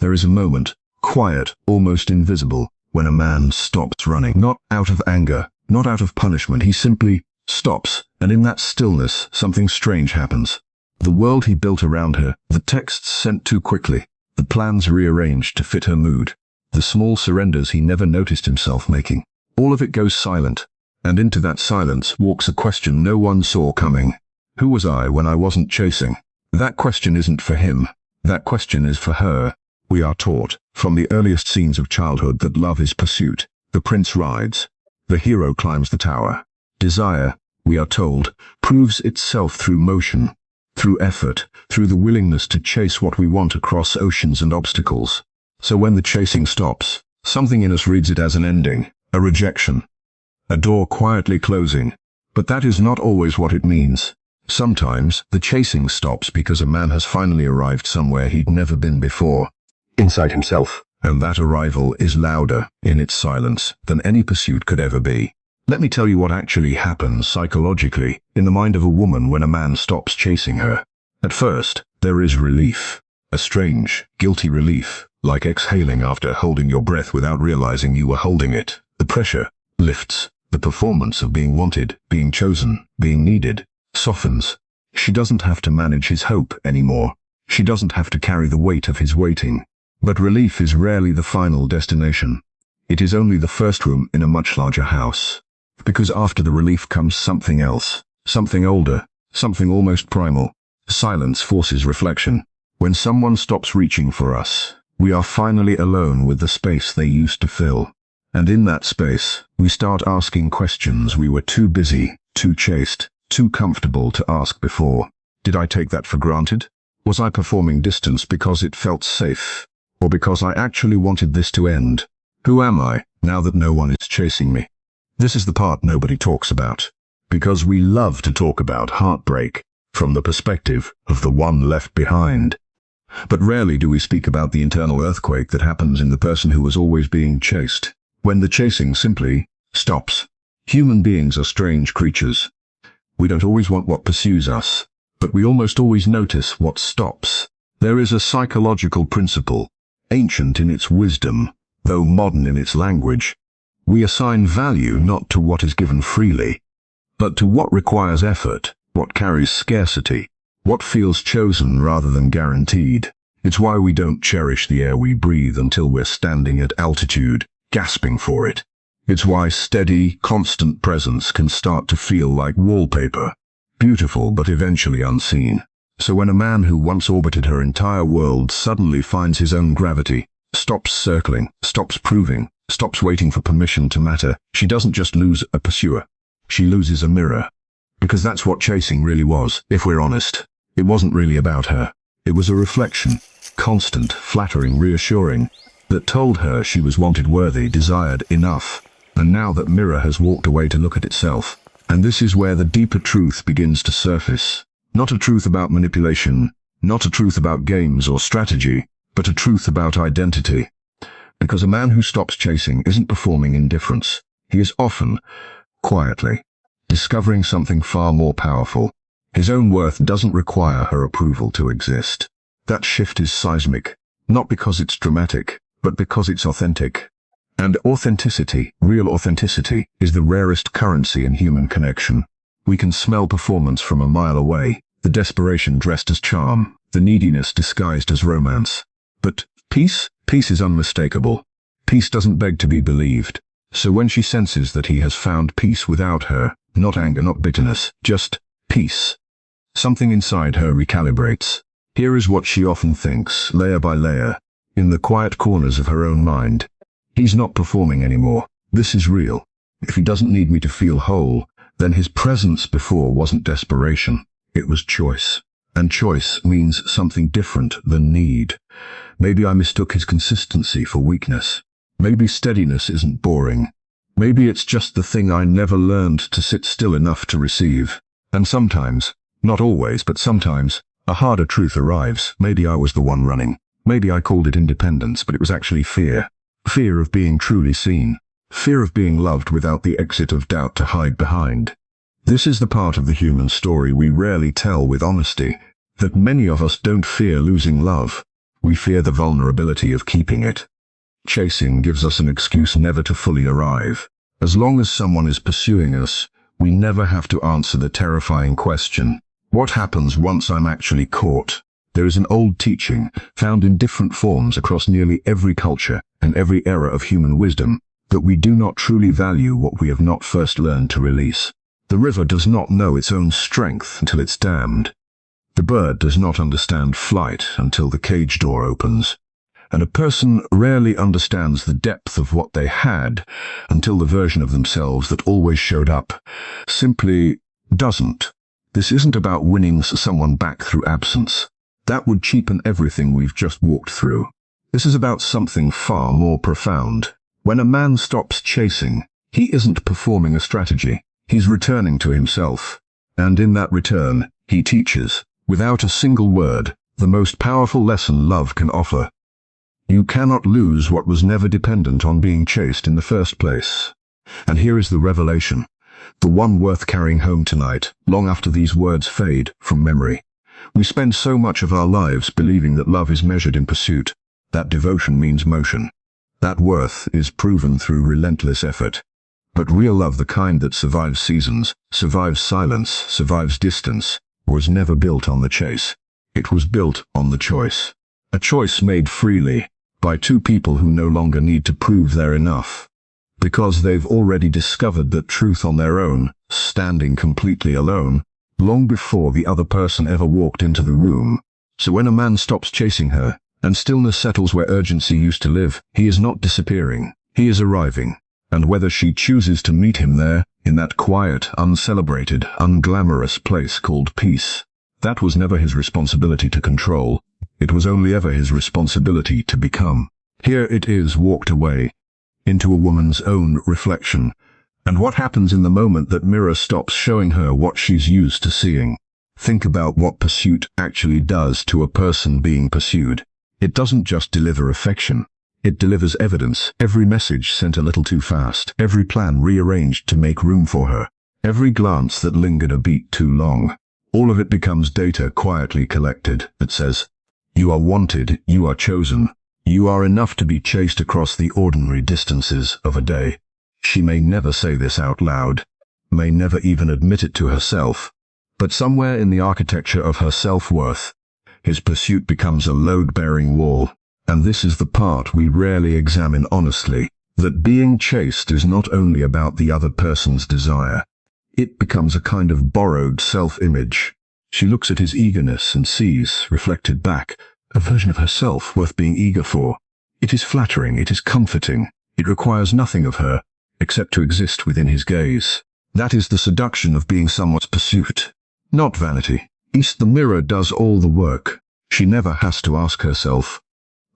There is a moment, quiet, almost invisible, when a man stops running. Not out of anger, not out of punishment, he simply stops, and in that stillness, something strange happens. The world he built around her, the texts sent too quickly, the plans rearranged to fit her mood, the small surrenders he never noticed himself making, all of it goes silent, and into that silence walks a question no one saw coming. Who was I when I wasn't chasing? That question isn't for him. That question is for her. We are taught, from the earliest scenes of childhood, that love is pursuit. The prince rides. The hero climbs the tower. Desire, we are told, proves itself through motion, through effort, through the willingness to chase what we want across oceans and obstacles. So when the chasing stops, something in us reads it as an ending, a rejection, a door quietly closing. But that is not always what it means. Sometimes, the chasing stops because a man has finally arrived somewhere he'd never been before, inside himself, and that arrival is louder, in its silence, than any pursuit could ever be. Let me tell you what actually happens psychologically in the mind of a woman when a man stops chasing her. At first, there is relief. A strange, guilty relief, like exhaling after holding your breath without realizing you were holding it. The pressure lifts. The performance of being wanted, being chosen, being needed, softens. She doesn't have to manage his hope anymore. She doesn't have to carry the weight of his waiting. But relief is rarely the final destination. It is only the first room in a much larger house. Because after the relief comes something else, something older, something almost primal. Silence forces reflection. When someone stops reaching for us, we are finally alone with the space they used to fill. And in that space, we start asking questions we were too busy, too chased, too comfortable to ask before. Did I take that for granted? Was I performing distance because it felt safe? Or because I actually wanted this to end? Who am I, now that no one is chasing me? This is the part nobody talks about. Because we love to talk about heartbreak, from the perspective of the one left behind. But rarely do we speak about the internal earthquake that happens in the person who was always being chased, when the chasing simply stops. Human beings are strange creatures. We don't always want what pursues us, but we almost always notice what stops. There is a psychological principle, ancient in its wisdom, though modern in its language. We assign value not to what is given freely, but to what requires effort, what carries scarcity, what feels chosen rather than guaranteed. It's why we don't cherish the air we breathe until we're standing at altitude, gasping for it. It's why steady, constant presence can start to feel like wallpaper, beautiful but eventually unseen. So when a man who once orbited her entire world suddenly finds his own gravity, stops circling, stops proving, stops waiting for permission to matter, she doesn't just lose a pursuer. She loses a mirror. Because that's what chasing really was, if we're honest. It wasn't really about her. It was a reflection, constant, flattering, reassuring, that told her she was wanted, worthy, desired, enough. And now that mirror has walked away to look at itself. And this is where the deeper truth begins to surface. Not a truth about manipulation, not a truth about games or strategy, but a truth about identity. Because a man who stops chasing isn't performing indifference. He is often, quietly, discovering something far more powerful. His own worth doesn't require her approval to exist. That shift is seismic, not because it's dramatic, but because it's authentic. And authenticity, real authenticity, is the rarest currency in human connection. We can smell performance from a mile away, the desperation dressed as charm, the neediness disguised as romance. But peace? Peace is unmistakable. Peace doesn't beg to be believed. So when she senses that he has found peace without her, not anger, not bitterness, just peace, something inside her recalibrates. Here is what she often thinks, layer by layer, in the quiet corners of her own mind. He's not performing anymore. This is real. If he doesn't need me to feel whole, then his presence before wasn't desperation. It was choice. And choice means something different than need. Maybe I mistook his consistency for weakness. Maybe steadiness isn't boring. Maybe it's just the thing I never learned to sit still enough to receive. And sometimes, not always, but sometimes, a harder truth arrives. Maybe I was the one running. Maybe I called it independence, but it was actually fear. Fear of being truly seen. Fear of being loved without the exit of doubt to hide behind. This is the part of the human story we rarely tell with honesty, that many of us don't fear losing love. We fear the vulnerability of keeping it. Chasing gives us an excuse never to fully arrive. As long as someone is pursuing us, we never have to answer the terrifying question, what happens once I'm actually caught? There is an old teaching, found in different forms across nearly every culture and every era of human wisdom, that we do not truly value what we have not first learned to release. The river does not know its own strength until it's dammed. The bird does not understand flight until the cage door opens. And a person rarely understands the depth of what they had until the version of themselves that always showed up simply doesn't. This isn't about winning someone back through absence. That would cheapen everything we've just walked through. This is about something far more profound. When a man stops chasing, he isn't performing a strategy. He's returning to himself. And in that return, he teaches, without a single word, the most powerful lesson love can offer. You cannot lose what was never dependent on being chased in the first place. And here is the revelation, the one worth carrying home tonight, long after these words fade from memory. We spend so much of our lives believing that love is measured in pursuit, that devotion means motion, that worth is proven through relentless effort. But real love, the kind that survives seasons, survives silence, survives distance, was never built on the chase. It was built on the choice. A choice made freely, by two people who no longer need to prove they're enough, because they've already discovered that truth on their own, standing completely alone, long before the other person ever walked into the room. So when a man stops chasing her, and stillness settles where urgency used to live, he is not disappearing, he is arriving. And whether she chooses to meet him there, in that quiet, uncelebrated, unglamorous place called peace, that was never his responsibility to control. It was only ever his responsibility to become. Here it is walked away, into a woman's own reflection. And what happens in the moment that mirror stops showing her what she's used to seeing? Think about what pursuit actually does to a person being pursued. It doesn't just deliver affection. It delivers evidence, every message sent a little too fast, every plan rearranged to make room for her, every glance that lingered a beat too long. All of it becomes data quietly collected that says, you are wanted, you are chosen, you are enough to be chased across the ordinary distances of a day. She may never say this out loud, may never even admit it to herself, but somewhere in the architecture of her self-worth, his pursuit becomes a load-bearing wall. And this is the part we rarely examine honestly, that being chased is not only about the other person's desire. It becomes a kind of borrowed self-image. She looks at his eagerness and sees, reflected back, a version of herself worth being eager for. It is flattering, it is comforting, it requires nothing of her, except to exist within his gaze. That is the seduction of being someone's pursuit, not vanity. The mirror does all the work. She never has to ask herself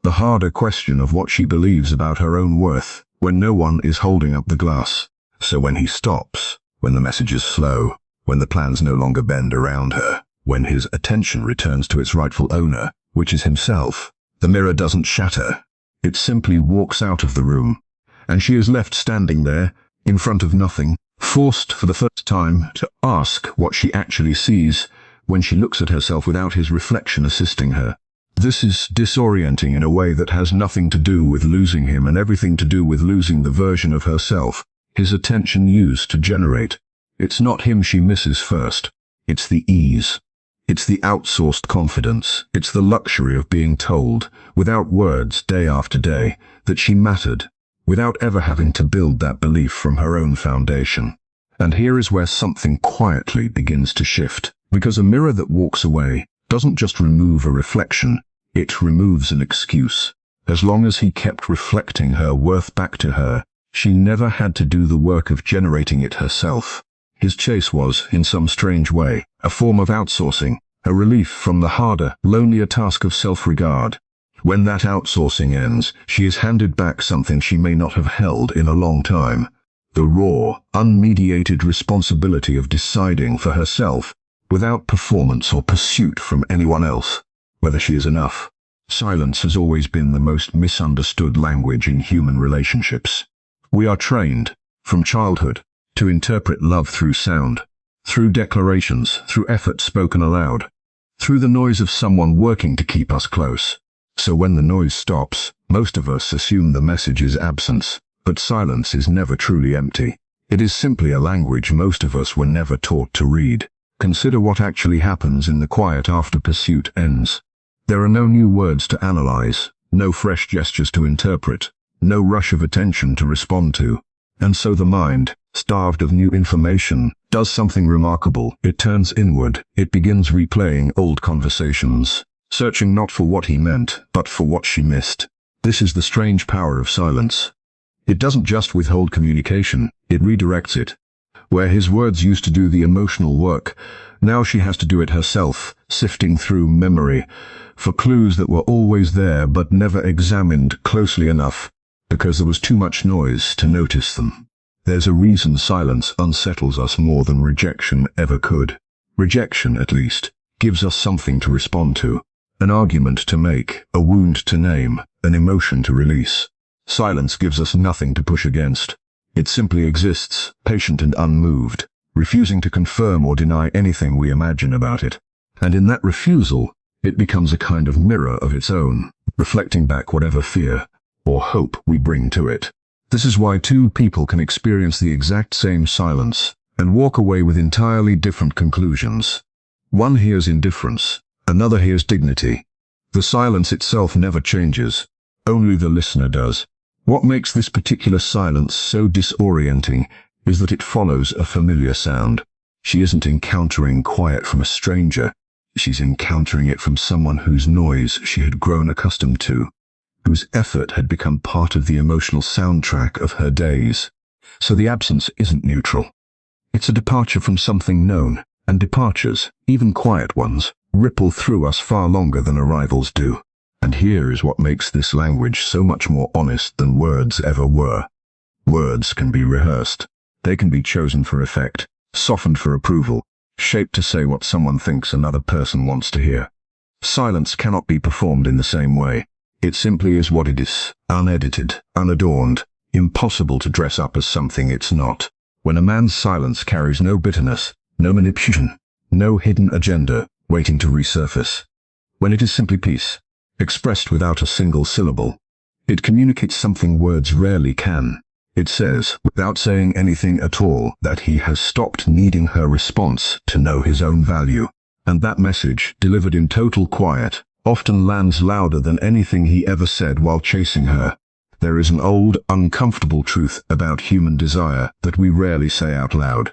the harder question of what she believes about her own worth, when no one is holding up the glass. So when he stops, when the message is slow, when the plans no longer bend around her, when his attention returns to its rightful owner, which is himself, the mirror doesn't shatter. It simply walks out of the room, and she is left standing there, in front of nothing, forced for the first time to ask what she actually sees, when she looks at herself without his reflection assisting her. This is disorienting in a way that has nothing to do with losing him and everything to do with losing the version of herself his attention used to generate. It's not him she misses first. It's the ease. It's the outsourced confidence. It's the luxury of being told, without words day after day, that she mattered, without ever having to build that belief from her own foundation. And here is where something quietly begins to shift, because a mirror that walks away doesn't just remove a reflection, it removes an excuse. As long as he kept reflecting her worth back to her, she never had to do the work of generating it herself. His chase was, in some strange way, a form of outsourcing, a relief from the harder, lonelier task of self-regard. When that outsourcing ends, she is handed back something she may not have held in a long time. The raw, unmediated responsibility of deciding for herself, without performance or pursuit from anyone else, whether she is enough. Silence has always been the most misunderstood language in human relationships. We are trained, from childhood, to interpret love through sound, through declarations, through effort spoken aloud, through the noise of someone working to keep us close. So when the noise stops, most of us assume the message is absence, but silence is never truly empty. It is simply a language most of us were never taught to read. Consider what actually happens in the quiet after pursuit ends. There are no new words to analyze, no fresh gestures to interpret, no rush of attention to respond to. And so the mind, starved of new information, does something remarkable. It turns inward. It begins replaying old conversations, searching not for what he meant, but for what she missed. This is the strange power of silence. It doesn't just withhold communication, it redirects it. Where his words used to do the emotional work, now she has to do it herself, sifting through memory for clues that were always there but never examined closely enough, because there was too much noise to notice them. There's a reason silence unsettles us more than rejection ever could. Rejection, at least, gives us something to respond to, an argument to make, a wound to name, an emotion to release. Silence gives us nothing to push against. It simply exists, patient and unmoved, refusing to confirm or deny anything we imagine about it. And in that refusal, it becomes a kind of mirror of its own, reflecting back whatever fear or hope we bring to it. This is why two people can experience the exact same silence and walk away with entirely different conclusions. One hears indifference, another hears dignity. The silence itself never changes, only the listener does. What makes this particular silence so disorienting is that it follows a familiar sound. She isn't encountering quiet from a stranger. She's encountering it from someone whose noise she had grown accustomed to, whose effort had become part of the emotional soundtrack of her days. So the absence isn't neutral. It's a departure from something known, and departures, even quiet ones, ripple through us far longer than arrivals do. And here is what makes this language so much more honest than words ever were. Words can be rehearsed. They can be chosen for effect, softened for approval, shaped to say what someone thinks another person wants to hear. Silence cannot be performed in the same way. It simply is what it is, unedited, unadorned, impossible to dress up as something it's not. When a man's silence carries no bitterness, no manipulation, no hidden agenda waiting to resurface. When it is simply peace, expressed without a single syllable, it communicates something words rarely can. It says, without saying anything at all, that he has stopped needing her response to know his own value. And that message, delivered in total quiet, often lands louder than anything he ever said while chasing her. There is an old, uncomfortable truth about human desire that we rarely say out loud.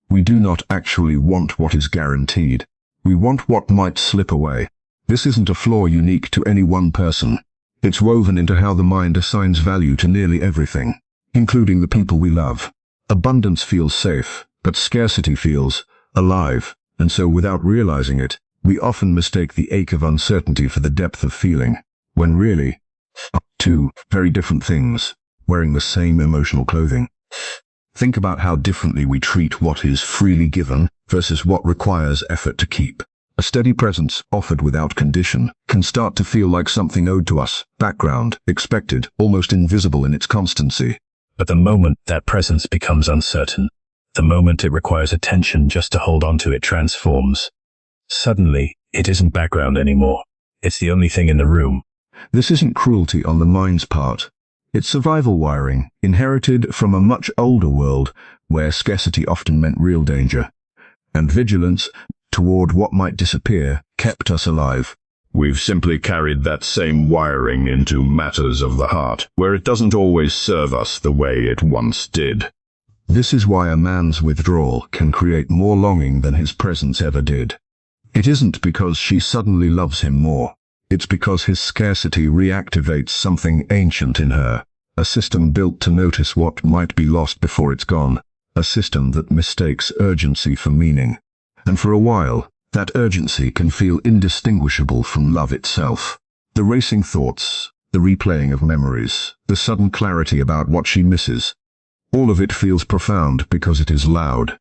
We do not actually want what is guaranteed. We want what might slip away. This isn't a flaw unique to any one person. It's woven into how the mind assigns value to nearly everything, including the people we love. Abundance feels safe, but scarcity feels alive, and so without realizing it, we often mistake the ache of uncertainty for the depth of feeling, when really, two very different things, wearing the same emotional clothing. Think about how differently we treat what is freely given versus what requires effort to keep. A steady presence, offered without condition, can start to feel like something owed to us, background, expected, almost invisible in its constancy. But the moment that presence becomes uncertain, the moment it requires attention just to hold on to, it transforms. Suddenly, it isn't background anymore. It's the only thing in the room. This isn't cruelty on the mind's part. It's survival wiring, inherited from a much older world, where scarcity often meant real danger. And vigilance toward what might disappear kept us alive. We've simply carried that same wiring into matters of the heart, where it doesn't always serve us the way it once did. This is why a man's withdrawal can create more longing than his presence ever did. It isn't because she suddenly loves him more. It's because his scarcity reactivates something ancient in her, a system built to notice what might be lost before it's gone, a system that mistakes urgency for meaning. And for a while, that urgency can feel indistinguishable from love itself. The racing thoughts, the replaying of memories, the sudden clarity about what she misses, all of it feels profound because it is loud.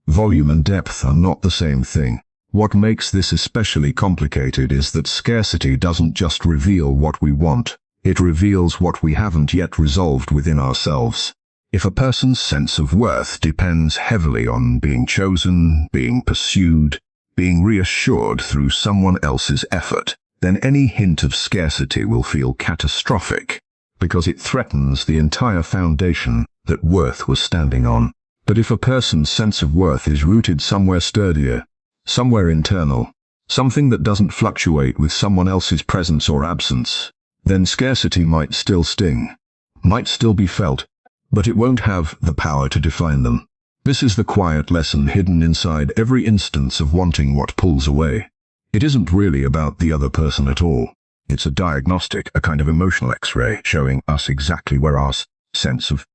Volume and depth are not the same thing. What makes this especially complicated is that scarcity doesn't just reveal what we want, it reveals what we haven't yet resolved within ourselves. If a person's sense of worth depends heavily on being chosen, being pursued, being reassured through someone else's effort, then any hint of scarcity will feel catastrophic, because it threatens the entire foundation that worth was standing on. But if a person's sense of worth is rooted somewhere sturdier, somewhere internal, something that doesn't fluctuate with someone else's presence or absence, then scarcity might still sting, might still be felt, but it won't have the power to define them. This is the quiet lesson hidden inside every instance of wanting what pulls away. It isn't really about the other person at all. It's a diagnostic, a kind of emotional X-ray, showing us exactly where our sense of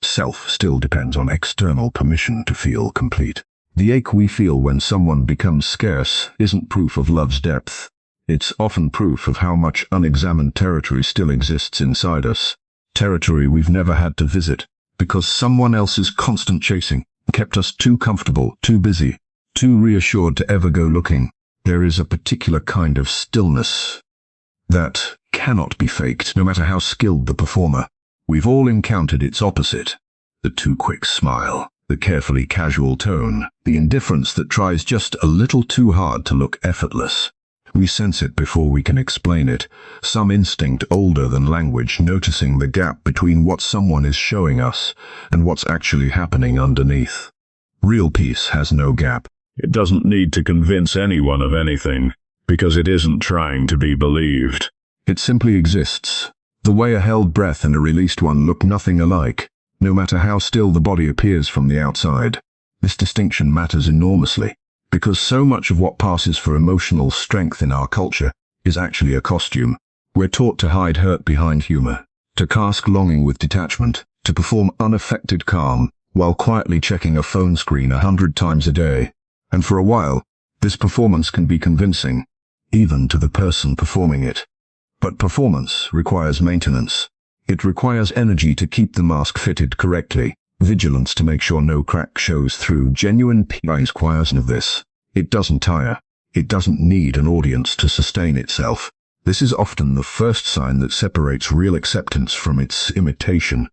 self still depends on external permission to feel complete. The ache we feel when someone becomes scarce isn't proof of love's depth. It's often proof of how much unexamined territory still exists inside us. Territory we've never had to visit, because someone else's constant chasing kept us too comfortable, too busy, too reassured to ever go looking. There is a particular kind of stillness that cannot be faked, no matter how skilled the performer. We've all encountered its opposite. The too quick smile, the carefully casual tone, the indifference that tries just a little too hard to look effortless. We sense it before we can explain it, some instinct older than language noticing the gap between what someone is showing us and what's actually happening underneath. Real peace has no gap. It doesn't need to convince anyone of anything, because it isn't trying to be believed. It simply exists. The way a held breath and a released one look nothing alike, no matter how still the body appears from the outside. This distinction matters enormously, because so much of what passes for emotional strength in our culture is actually a costume. We're taught to hide hurt behind humor, to mask longing with detachment, to perform unaffected calm, while quietly checking a phone screen 100 times a day. And for a while, this performance can be convincing, even to the person performing it. But performance requires maintenance. It requires energy to keep the mask fitted correctly, vigilance to make sure no crack shows through. Genuine peace requires of this. It doesn't tire. It doesn't need an audience to sustain itself. This is often the first sign that separates real acceptance from its imitation.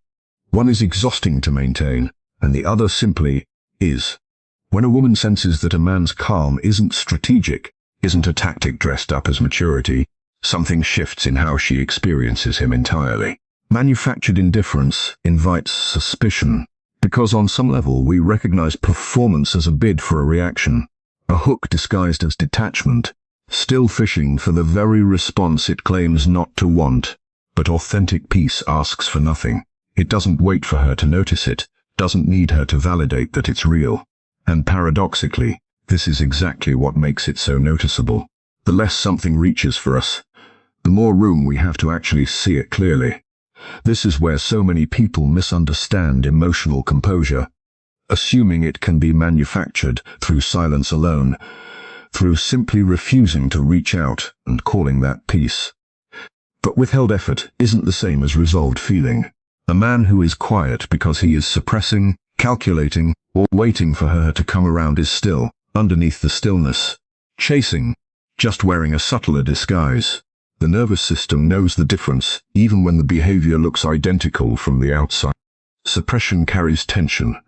One is exhausting to maintain, and the other simply is. When a woman senses that a man's calm isn't strategic, isn't a tactic dressed up as maturity, something shifts in how she experiences him entirely. Manufactured indifference invites suspicion, because on some level we recognize performance as a bid for a reaction, a hook disguised as detachment, still fishing for the very response it claims not to want. But authentic peace asks for nothing. It doesn't wait for her to notice it, doesn't need her to validate that it's real. And paradoxically, this is exactly what makes it so noticeable. The less something reaches for us, the more room we have to actually see it clearly. This is where so many people misunderstand emotional composure, assuming it can be manufactured through silence alone, through simply refusing to reach out and calling that peace. But withheld effort isn't the same as resolved feeling. A man who is quiet because he is suppressing, calculating, or waiting for her to come around is still, underneath the stillness, chasing, just wearing a subtler disguise. The nervous system knows the difference, even when the behavior looks identical from the outside. Suppression carries tension.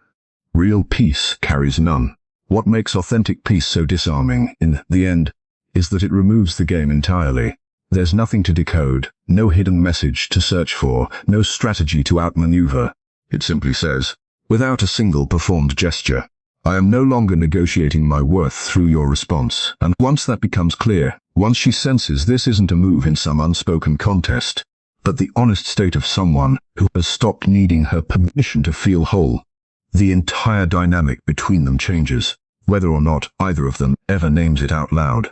Real peace carries none. What makes authentic peace so disarming, in the end, is that it removes the game entirely. There's nothing to decode, no hidden message to search for, no strategy to outmaneuver. It simply says, without a single performed gesture, I am no longer negotiating my worth through your response. And once that becomes clear, once she senses this isn't a move in some unspoken contest, but the honest state of someone who has stopped needing her permission to feel whole, the entire dynamic between them changes, whether or not either of them ever names it out loud.